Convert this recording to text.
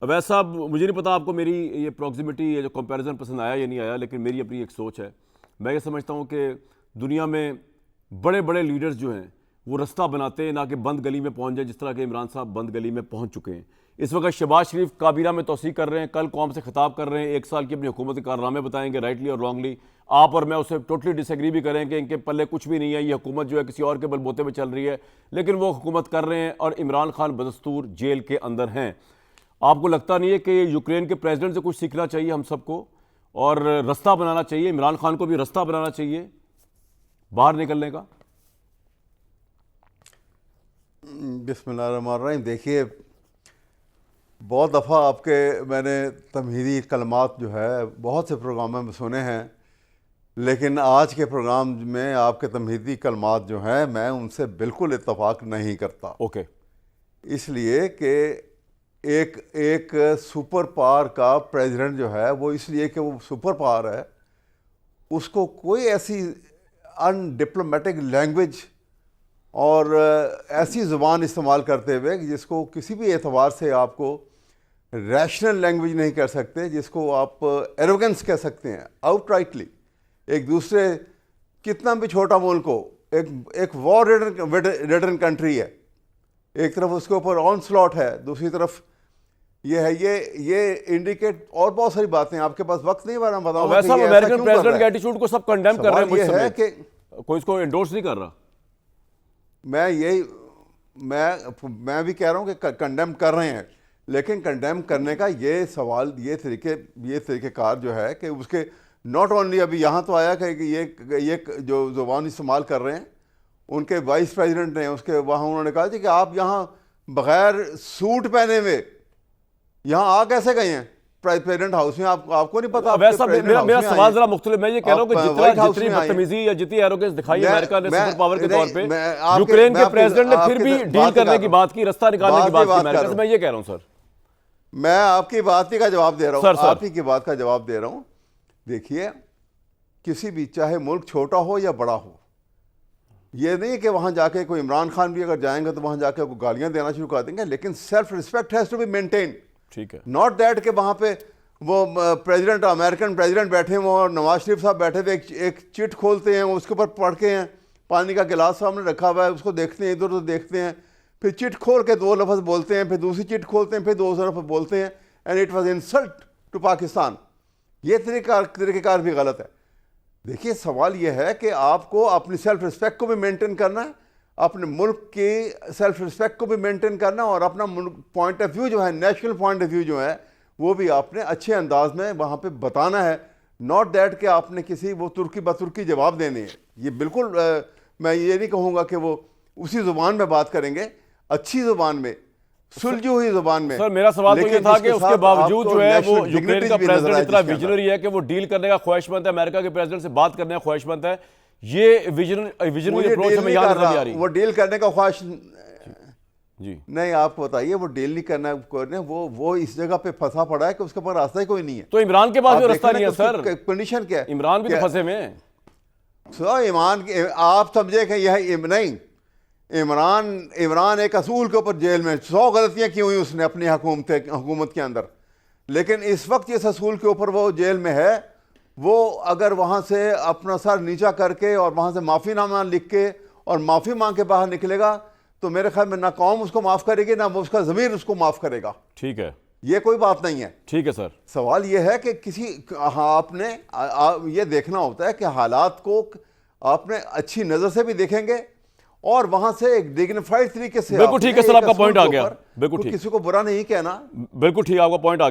अवैध साहब, मुझे नहीं पता आपको मेरी ये प्रॉक्सिमिटी, ये जो कंपैरिजन पसंद आया या नहीं आया, लेकिन मेरी अपनी एक सोच है। मैं ये समझता हूँ कि दुनिया में बड़े बड़े लीडर्स जो हैं वो रास्ता बनाते हैं, ना कि बंद गली में पहुँच जाए, जिस तरह के इमरान साहब बंद गली में पहुँच चुके हैं। इस वक्त शहबाज शरीफ काबीना में तोसी कर रहे हैं, कल कौम से खिताब कर रहे हैं, 1 साल की अपनी हुकूमत के कारनामे बताएंगे, राइटली और रॉन्गली। आप और मैं उससे टोटली डिसएग्री भी करें कि इनके पल्ले कुछ भी नहीं है, ये हुकूमत जो है किसी और के बलबूते में चल रही है, लेकिन वो हुकूमत कर रहे हैं और इमरान खान बदस्तूर जेल के अंदर हैं। आपको लगता नहीं है कि यूक्रेन के प्रेसिडेंट से कुछ सीखना चाहिए हम सबको और रास्ता बनाना चाहिए, इमरान खान को भी रास्ता बनाना चाहिए बाहर निकलने का? बिस्मिल्लाहिर्रहमानिर्रहीम। देखिए, बहुत दफ़ा आपके मैंने तमहीदी कलमात जो है बहुत से प्रोग्रामों में सुने हैं, लेकिन आज के प्रोग्राम में आपके तमहीदी कलमात जो हैं मैं उनसे बिल्कुल इत्तफाक नहीं करता। ओके। इसलिए कि एक सुपर पावर का प्रेसिडेंट जो है वो इसलिए कि वो सुपर पावर है, उसको कोई ऐसी अनडिप्लोमेटिक लैंग्वेज और ऐसी ज़ुबान इस्तेमाल करते हुए जिसको किसी भी एतबार से आपको रैशनल लैंग्वेज नहीं कर सकते, जिसको आप एरोगेंस कह सकते हैं आउटराइटली। एक दूसरे, कितना भी छोटा मुल्क हो, एक वॉर रिडन कंट्री है, एक तरफ उसके ऊपर ऑन स्लॉट है, दूसरी तरफ ये है, ये इंडिकेट और बहुत सारी बातें। आपके पास वक्त नहीं, मैं बताऊंगा। वैसा अमेरिकन प्रेसिडेंट के एटीट्यूड को सब कंडेम कर रहे हैं, मुझे है कि कोई इसको एंडोर्स नहीं कर रहा। मैं भी कह रहा हूँ कि कंडेम कर रहे हैं, लेकिन कंडेम करने का ये सवाल, ये तरीक़ेकार जो है कि उसके नॉट ओनली अभी यहाँ तो आया कि ये जो ज़ुबान इस्तेमाल कर रहे हैं उनके वाइस प्रेसिडेंट ने, उसके वहाँ उन्होंने कहा कि आप यहाँ बग़ैर सूट पहने हुए यहाँ आ कैसे गए हैं प्रेसिडेंट हाउस में? आपको नहीं पता? वैसा मेरा सवाल जरा मुख्तलिफ। मैं ये कह रहा हूँ कि जितनी बदतमीजी या जितनी एरोगेंस दिखाई अमेरिका ने सुपर पावर के तौर पे, यूक्रेन के प्रेसिडेंट ने फिर भी डील करने की बात की, रास्ता निकालने की बात की अमेरिका से। मैं ये कह रहा हूँ सर, मैं आपकी बात का जवाब दे रहा हूँ, आप ही की बात का जवाब दे रहा हूँ। देखिए, किसी भी, चाहे मुल्क छोटा हो या बड़ा हो, ये नहीं कि वहाँ जाके कोई इमरान खान भी अगर जाएंगे तो वहाँ जाके को गालियाँ देना शुरू कर देंगे, लेकिन self respect has to be maintain. ठीक है। नॉट दैट कि वहाँ पे वो प्रेसिडेंट, अमेरिकन प्रेसिडेंट बैठे हुए और नवाज शरीफ साहब बैठे थे, एक चिट खोलते हैं, उसके ऊपर पढ़ के हैं, पानी का गिलास सामने रखा हुआ है, उसको देखते हैं, इधर उधर देखते हैं, फिर चिट खोल के 2 लफ्ज़ बोलते हैं, फिर दूसरी चिट खोलते हैं, फिर 2 लफ्ज़ बोलते हैं, and it was insult to Pakistan. ये तरीक़ेकार भी गलत है। देखिए, सवाल यह है कि आपको अपनी सेल्फ रिस्पेक्ट को भी मेंटेन करना है, अपने मुल्क की सेल्फ रिस्पेक्ट को भी मेंटेन करना, और अपना पॉइंट ऑफ व्यू जो है, नेशनल पॉइंट ऑफ व्यू जो है, वो भी आपने अच्छे अंदाज में वहाँ पे बताना है। नॉट दैट कि आपने किसी वो तुर्की बतुर्की जवाब देने हैं। ये बिल्कुल मैं ये नहीं कहूँगा कि वो उसी ज़ुबान में बात करेंगे, अच्छी ज़ुबान में, सुलझी हुई ज़ुबान में। सर, मेरा सवाल तो ये था कि उसके बावजूद जो है वो यूक्रेन का प्रेसिडेंट इतना विजनरी है कि वो डील करने का ख्वाहिशमंद है, अमेरिका के प्रेसिडेंट से बात करने का ख्वाहिशमंद है। ये विजनरी अप्रोच हमें यहाँ नजर नहीं आ रही। वो डील करने का ख्वाहिश जी नहीं, आपको बताइए, वो डील नहीं करना, वो इस जगह पे फंसा पड़ा है कि उसके पास रास्ता ही कोई नहीं है। तो इमरान के पास भी रास्ता नहीं है सर। कंडीशन क्या है? इमरान भी तो फंसे में है। आप समझे कि यह नहीं, इमरान एक असूल के ऊपर जेल में 100 गलतियां की हुई उसने अपनी हुकूमत के अंदर, लेकिन इस वक्त जिस असूल के ऊपर वो जेल में है, वो अगर वहाँ से अपना सर नीचा करके और वहाँ से माफ़ीनामा लिख के और माफ़ी मांग के बाहर निकलेगा तो मेरे ख्याल में ना कौम उसको माफ़ करेगी, ना वो उसका ज़मीर उसको माफ़ करेगा। ठीक है, ये कोई बात नहीं है। ठीक है सर। सवाल ये है कि आपने ये देखना होता है कि हालात को आपने अच्छी नज़र से भी देखेंगे और वहां से एक डिग्निफाइड तरीके से। बिल्कुल ठीक है सर, आपका पॉइंट आ गया। बिल्कुल ठीक, किसी को बुरा नहीं कहना। बिल्कुल ठीक, आपका पॉइंट आ गया।